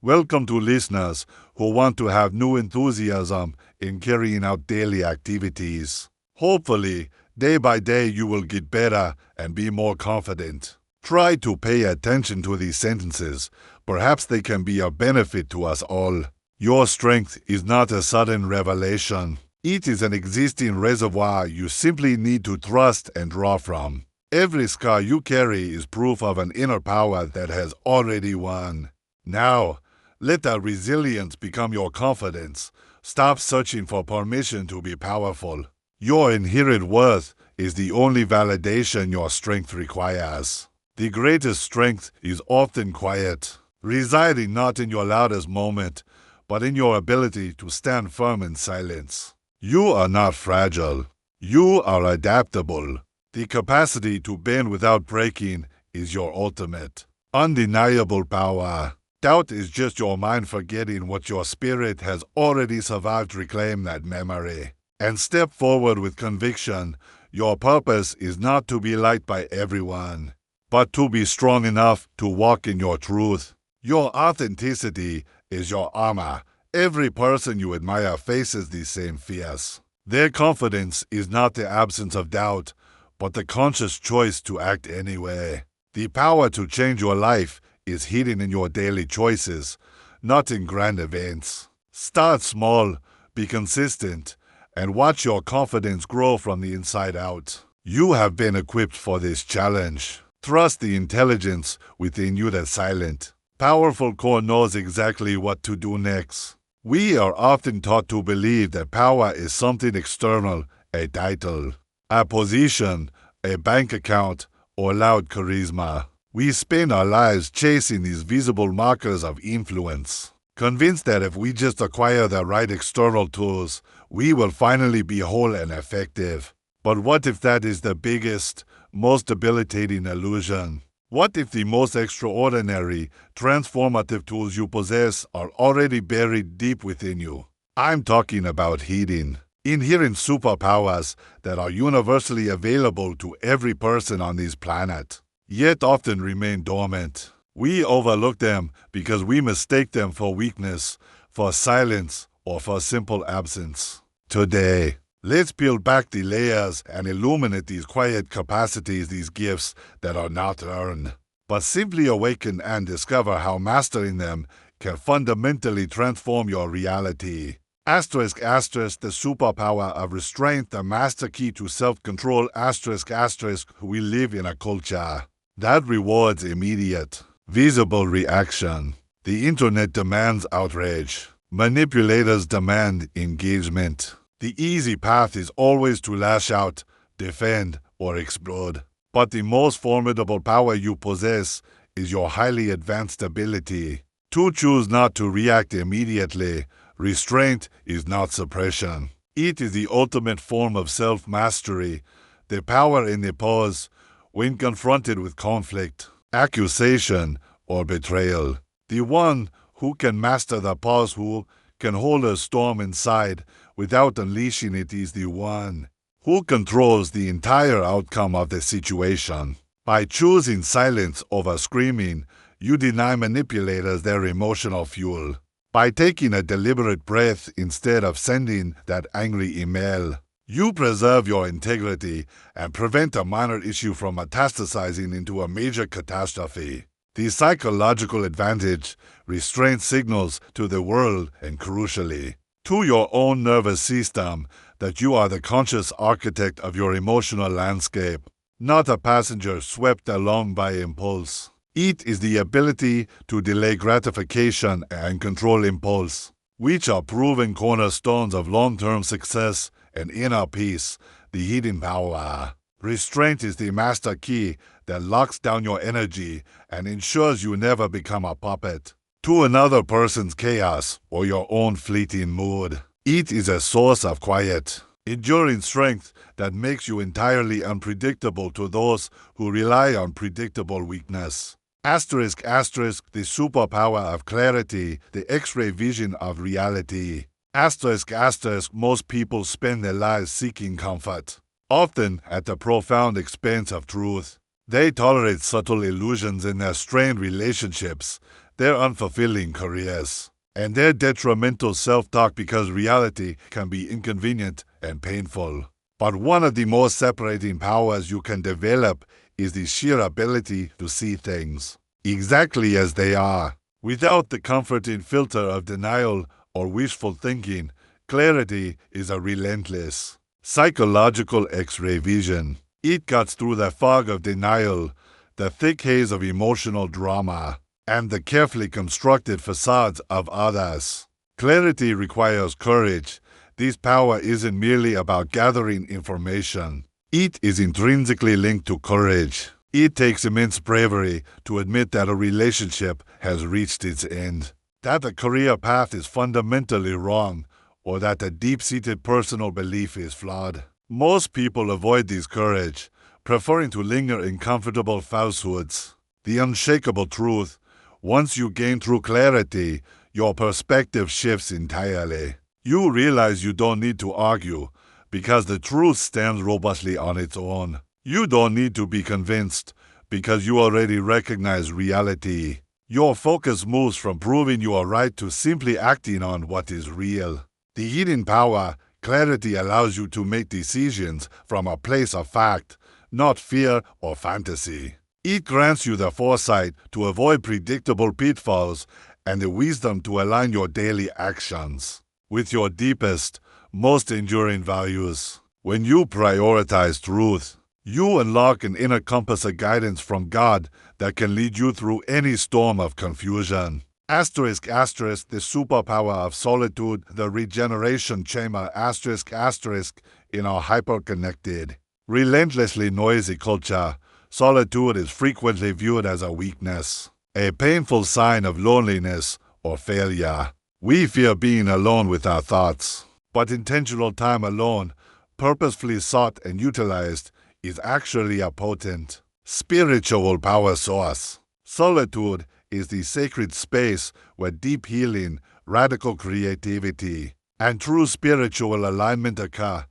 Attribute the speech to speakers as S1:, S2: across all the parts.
S1: Welcome to listeners who want to have new enthusiasm in carrying out daily activities. Hopefully, day by day you will get better and be more confident. Try to pay attention to these sentences. Perhaps they can be of benefit to us all. Your strength is not a sudden revelation. It is an existing reservoir you simply need to trust and draw from. Every scar you carry is proof of an inner power that has already won. Now, let that resilience become your confidence. Stop searching for permission to be powerful. Your inherent worth is the only validation your strength requires. The greatest strength is often quiet, residing not in your loudest moment, but in your ability to stand firm in silence. You are not fragile. You are adaptable. The capacity to bend without breaking is your ultimate, undeniable power. Doubt is just your mind forgetting what your spirit has already survived. Reclaim that memory and step forward with conviction. Your purpose is not to be liked by everyone, but to be strong enough to walk in your truth. Your authenticity is your armor. Every person you admire faces these same fears. Their confidence is not the absence of doubt, but the conscious choice to act anyway. The power to change your life is hidden in your daily choices, not in grand events. Start small, be consistent, and watch your confidence grow from the inside out. You have been equipped for this challenge. Trust the intelligence within you that's silent. Powerful core knows exactly what to do next. We are often taught to believe that power is something external, a title, a position, a bank account, or loud charisma. We spend our lives chasing these visible markers of influence, convinced that if we just acquire the right external tools, we will finally be whole and effective. But what if that is the biggest, most debilitating illusion? What if the most extraordinary, transformative tools you possess are already buried deep within you? I'm talking about healing. Inherent superpowers that are universally available to every person on this planet, yet often remain dormant. We overlook them because we mistake them for weakness, for silence, or for simple absence. Today, let's peel back the layers and illuminate these quiet capacities, these gifts that are not earned, but simply awaken and discover how mastering them can fundamentally transform your reality. Asterisk, asterisk, the superpower of restraint, the master key to self-control, asterisk, asterisk, we live in a culture that rewards immediate, visible reaction. The internet demands outrage. Manipulators demand engagement. The easy path is always to lash out, defend, or explode. But the most formidable power you possess is your highly advanced ability to choose not to react immediately. Restraint is not suppression. It is the ultimate form of self-mastery, the power in the pause when confronted with conflict, accusation, or betrayal. The one who can master the pause, who can hold a storm inside without unleashing it, is the one who controls the entire outcome of the situation. By choosing silence over screaming, you deny manipulators their emotional fuel. By taking a deliberate breath instead of sending that angry email, you preserve your integrity and prevent a minor issue from metastasizing into a major catastrophe. The psychological advantage restraint signals to the world and, crucially, to your own nervous system that you are the conscious architect of your emotional landscape, not a passenger swept along by impulse. It is the ability to delay gratification and control impulse, which are proven cornerstones of long-term success and inner peace, the hidden power. Restraint is the master key that locks down your energy and ensures you never become a puppet to another person's chaos or your own fleeting mood. It is a source of quiet, enduring strength that makes you entirely unpredictable to those who rely on predictable weakness. Asterisk, asterisk, the superpower of clarity, the X-ray vision of reality. Asterisk, asterisk, most people spend their lives seeking comfort, often at the profound expense of truth. They tolerate subtle illusions in their strained relationships, their unfulfilling careers, and their detrimental self-talk because reality can be inconvenient and painful. But one of the most separating powers you can develop is the sheer ability to see things exactly as they are, without the comforting filter of denial or wishful thinking. Clarity is a relentless, psychological X-ray vision. It cuts through the fog of denial, the thick haze of emotional drama, and the carefully constructed facades of others. Clarity requires courage. This power isn't merely about gathering information. It is intrinsically linked to courage. It takes immense bravery to admit that a relationship has reached its end, that a career path is fundamentally wrong, or that a deep-seated personal belief is flawed. Most people avoid this courage, preferring to linger in comfortable falsehoods. The unshakable truth: once you gain true clarity, your perspective shifts entirely. You realize you don't need to argue, because the truth stands robustly on its own. You don't need to be convinced, because you already recognize reality. Your focus moves from proving you are right to simply acting on what is real. The hidden power, clarity, allows you to make decisions from a place of fact, not fear or fantasy. It grants you the foresight to avoid predictable pitfalls and the wisdom to align your daily actions with your deepest, most enduring values. When you prioritize truth, you unlock an inner compass of guidance from God that can lead you through any storm of confusion. Asterisk, asterisk, the superpower of solitude, the regeneration chamber, asterisk, asterisk, in our hyper-connected, relentlessly noisy culture, solitude is frequently viewed as a weakness, a painful sign of loneliness or failure. We fear being alone with our thoughts, but intentional time alone, purposefully sought and utilized, is actually a potent spiritual power source. Solitude is the sacred space where deep healing, radical creativity, and true spiritual alignment occur.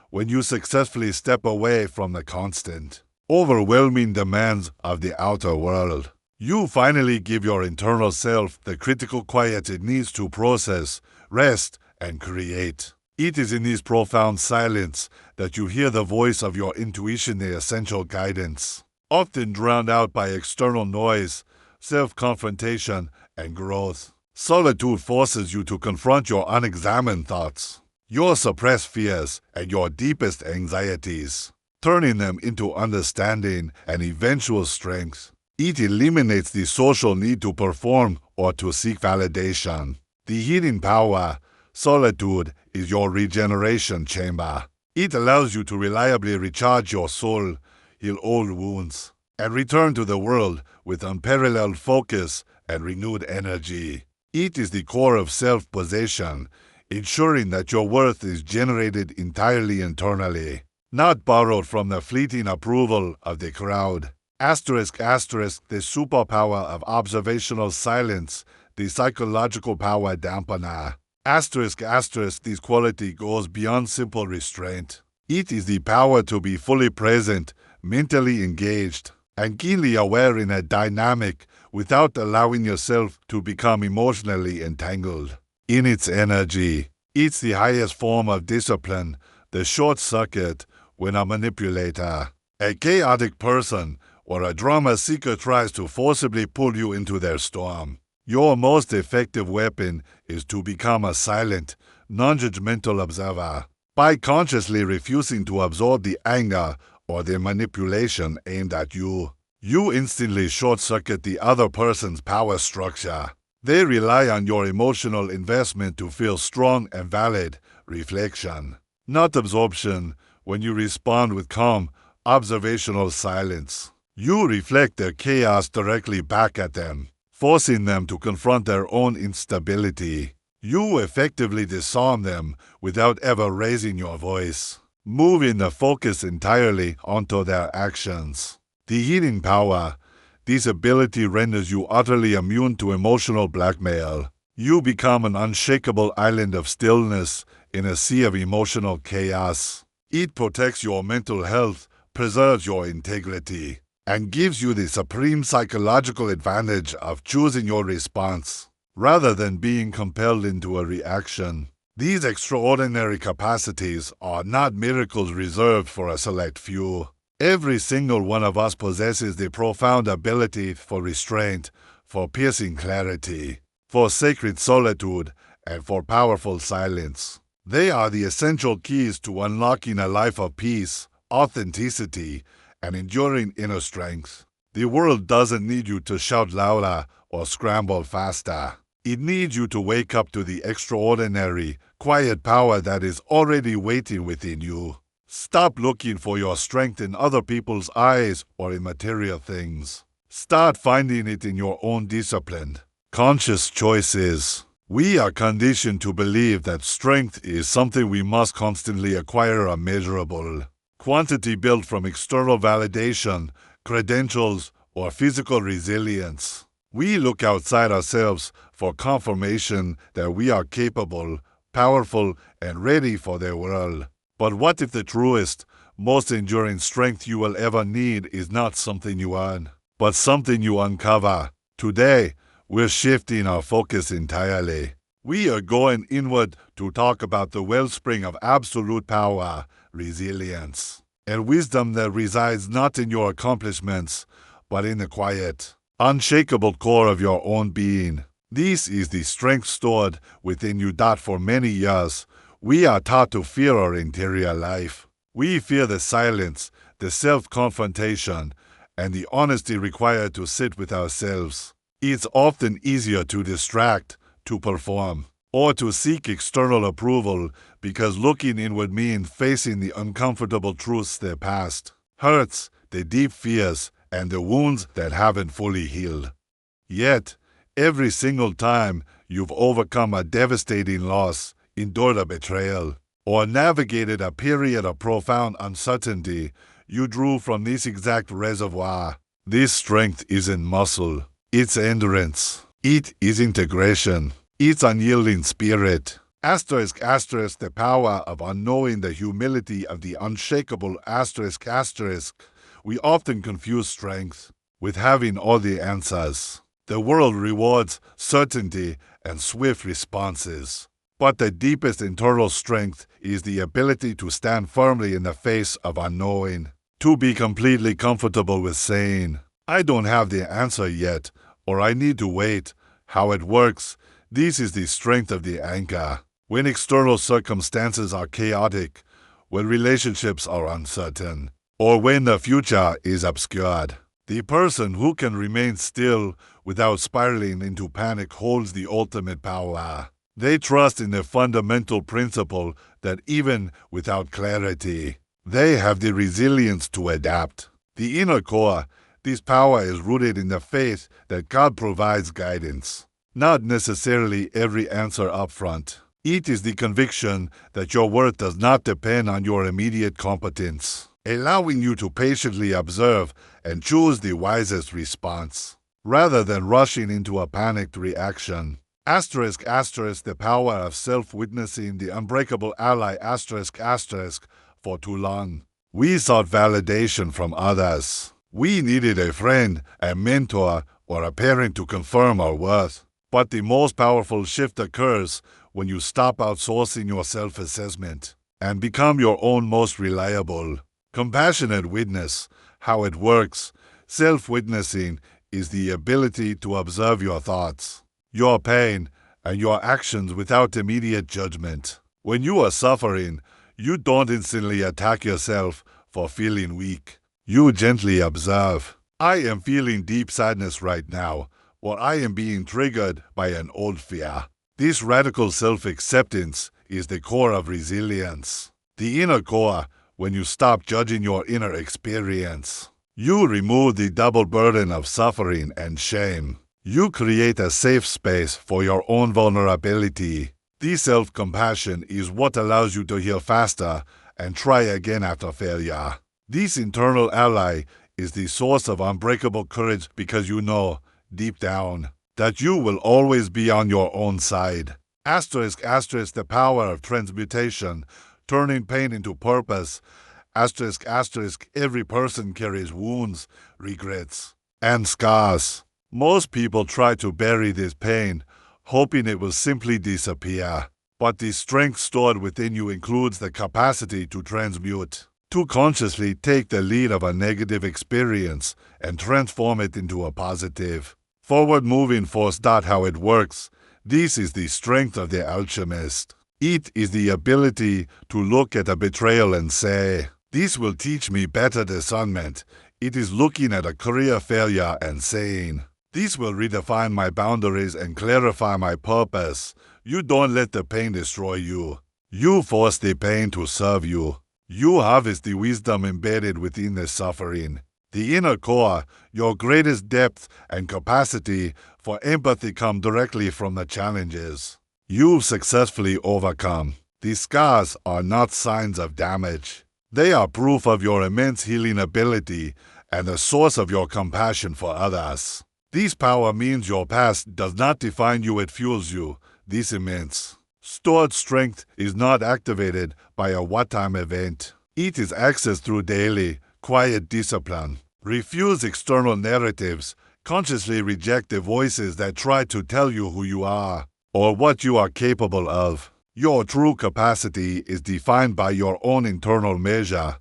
S1: When you successfully step away from the constant, overwhelming demands of the outer world, you finally give your internal self the critical quiet it needs to process, rest, and create. It is in this profound silence that you hear the voice of your intuition, the essential guidance, often drowned out by external noise, self-confrontation, and growth. Solitude forces you to confront your unexamined thoughts, your suppressed fears, and your deepest anxieties, turning them into understanding and eventual strength. It eliminates the social need to perform or to seek validation. The hidden power, solitude, is your regeneration chamber. It allows you to reliably recharge your soul, heal old wounds, and return to the world with unparalleled focus and renewed energy. It is the core of self-possession, ensuring that your worth is generated entirely internally, not borrowed from the fleeting approval of the crowd. Asterisk, asterisk, the superpower of observational silence, the psychological power dampener. Asterisk, asterisk, this quality goes beyond simple restraint. It is the power to be fully present, mentally engaged, and keenly aware in a dynamic without allowing yourself to become emotionally entangled in its energy. It's the highest form of discipline, the short circuit when a manipulator, a chaotic person, or a drama seeker tries to forcibly pull you into their storm. Your most effective weapon is to become a silent, non-judgmental observer. By consciously refusing to absorb the anger or the manipulation aimed at you, you instantly short-circuit the other person's power structure. They rely on your emotional investment to feel strong and valid reflection, not absorption. When you respond with calm, observational silence, you reflect their chaos directly back at them, forcing them to confront their own instability. You effectively disarm them without ever raising your voice, moving the focus entirely onto their actions. The hidden power, this ability renders you utterly immune to emotional blackmail. You become an unshakable island of stillness in a sea of emotional chaos. It protects your mental health, preserves your integrity, and gives you the supreme psychological advantage of choosing your response rather than being compelled into a reaction. These extraordinary capacities are not miracles reserved for a select few. Every single one of us possesses the profound ability for restraint, for piercing clarity, for sacred solitude, and for powerful silence. They are the essential keys to unlocking a life of peace, authenticity, and enduring inner strength. The world doesn't need you to shout louder or scramble faster. It needs you to wake up to the extraordinary, quiet power that is already waiting within you. Stop looking for your strength in other people's eyes or in material things. Start finding it in your own disciplined, conscious choices. We are conditioned to believe that strength is something we must constantly acquire a measurable quantity built from external validation, credentials, or physical resilience. We look outside ourselves for confirmation that we are capable, powerful, and ready for their world. But what if the truest, most enduring strength you will ever need is not something you earn, but something you uncover? Today, we're shifting our focus entirely. We are going inward to talk about the wellspring of absolute power, resilience, and wisdom that resides not in your accomplishments, but in the quiet, unshakable core of your own being. This is the strength stored within you that for many years we are taught to fear our interior life. We fear the silence, the self-confrontation, and the honesty required to sit with ourselves. It's often easier to distract, to perform, or to seek external approval because looking inward means facing the uncomfortable truths that past, hurts, the deep fears, and the wounds that haven't fully healed. Yet, every single time you've overcome a devastating loss, endured a betrayal, or navigated a period of profound uncertainty, you drew from this exact reservoir. This strength isn't muscle, it's endurance. It is integration. It's unyielding spirit. Asterisk, asterisk, the power of unknowing, the humility of the unshakable asterisk, asterisk. We often confuse strength with having all the answers. The world rewards certainty and swift responses. But the deepest internal strength is the ability to stand firmly in the face of unknowing, to be completely comfortable with saying, I don't have the answer yet, or I need to wait. How it works, this is the strength of the anchor. When external circumstances are chaotic, when relationships are uncertain, or when the future is obscured, the person who can remain still without spiraling into panic holds the ultimate power. They trust in the fundamental principle that even without clarity, they have the resilience to adapt. The inner core, this power is rooted in the faith that God provides guidance, not necessarily every answer up front. It is the conviction that your worth does not depend on your immediate competence, allowing you to patiently observe and choose the wisest response, rather than rushing into a panicked reaction. Asterisk, asterisk, the power of self-witnessing, the unbreakable ally, asterisk, asterisk. For too long, we sought validation from others. We needed a friend, a mentor, or a parent to confirm our worth. But the most powerful shift occurs when you stop outsourcing your self-assessment and become your own most reliable, compassionate witness. How it works. Self-witnessing is the ability to observe your thoughts, your pain, and your actions without immediate judgment. When you are suffering, you don't instantly attack yourself for feeling weak. You gently observe. I am feeling deep sadness right now, or I am being triggered by an old fear. This radical self-acceptance is the core of resilience. The inner core, when you stop judging your inner experience, you remove the double burden of suffering and shame. You create a safe space for your own vulnerability. This self-compassion is what allows you to heal faster and try again after failure. This internal ally is the source of unbreakable courage because you know, deep down, that you will always be on your own side. Asterisk, asterisk, the power of transmutation, turning pain into purpose. Every person carries wounds, regrets, and scars. Most people try to bury this pain, hoping it will simply disappear. But the strength stored within you includes the capacity to transmute, to consciously take the lead of a negative experience and transform it into a positive, forward-moving force. How it works. This is the strength of the alchemist. It is the ability to look at a betrayal and say, "This will teach me better discernment." It is looking at a career failure and saying, "This will redefine my boundaries and clarify my purpose." You don't let the pain destroy you. You force the pain to serve you. You harvest the wisdom embedded within the suffering. The inner core, your greatest depth and capacity for empathy come directly from the challenges you've successfully overcome. These scars are not signs of damage. They are proof of your immense healing ability and a source of your compassion for others. This power means your past does not define you, it fuels you. This immense stored strength is not activated by a one-time event. It is accessed through daily, quiet discipline. Refuse external narratives. Consciously reject the voices that try to tell you who you are or what you are capable of. Your true capacity is defined by your own internal measure,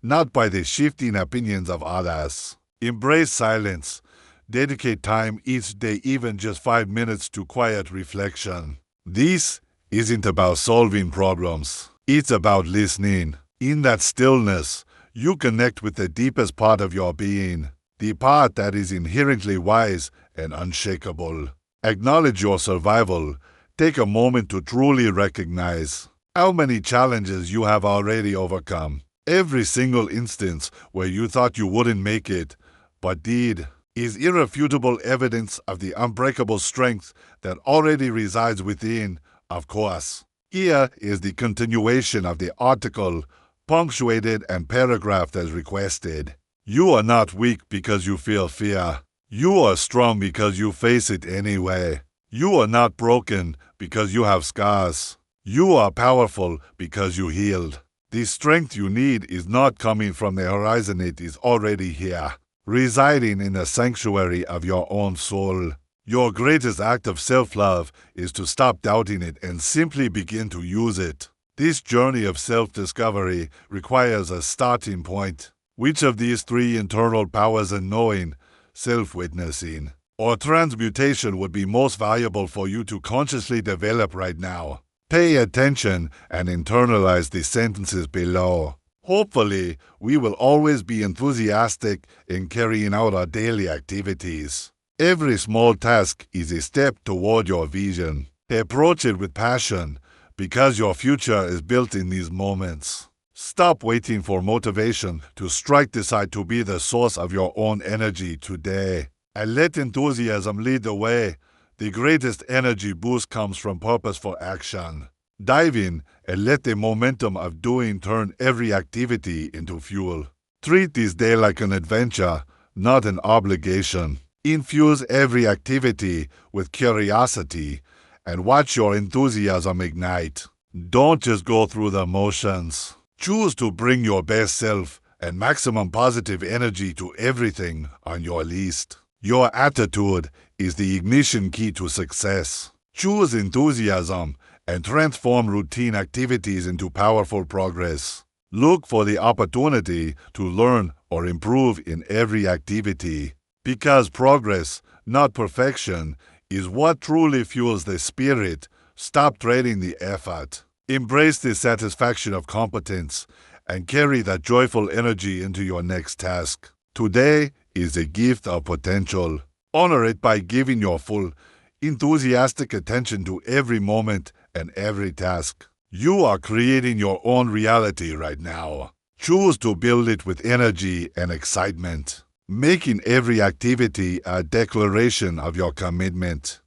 S1: not by the shifting opinions of others. Embrace silence. Dedicate time each day, even just 5 minutes, to quiet reflection. This isn't about solving problems. It's about listening. In that stillness, you connect with the deepest part of your being, the part that is inherently wise and unshakable. Acknowledge your survival. Take a moment to truly recognize how many challenges you have already overcome. Every single instance where you thought you wouldn't make it, but did, is irrefutable evidence of the unbreakable strength that already resides within. Of course, here is the continuation of the article, punctuated and paragraphed as requested. You are not weak because you feel fear. You are strong because you face it anyway. You are not broken because you have scars. You are powerful because you healed. The strength you need is not coming from the horizon, it is already here, residing in the sanctuary of your own soul. Your greatest act of self-love is to stop doubting it and simply begin to use it. This journey of self-discovery requires a starting point. Which of these three internal powers and knowing, self-witnessing, or transmutation would be most valuable for you to consciously develop right now? Pay attention and internalize the sentences below. Hopefully, we will always be enthusiastic in carrying out our daily activities. Every small task is a step toward your vision. Approach it with passion, because your future is built in these moments. Stop waiting for motivation to strike. Decide to be the source of your own energy today, and let enthusiasm lead the way. The greatest energy boost comes from purposeful action. Dive in and let the momentum of doing turn every activity into fuel. Treat this day like an adventure, not an obligation. Infuse every activity with curiosity and watch your enthusiasm ignite. Don't just go through the motions. Choose to bring your best self and maximum positive energy to everything on your list. Your attitude is the ignition key to success. Choose enthusiasm and transform routine activities into powerful progress. Look for the opportunity to learn or improve in every activity, because progress, not perfection, is what truly fuels the spirit. Stop trading the effort. Embrace the satisfaction of competence and carry that joyful energy into your next task. Today is a gift of potential. Honor it by giving your full, enthusiastic attention to every moment and every task. You are creating your own reality right now. Choose to build it with energy and excitement, making every activity a declaration of your commitment.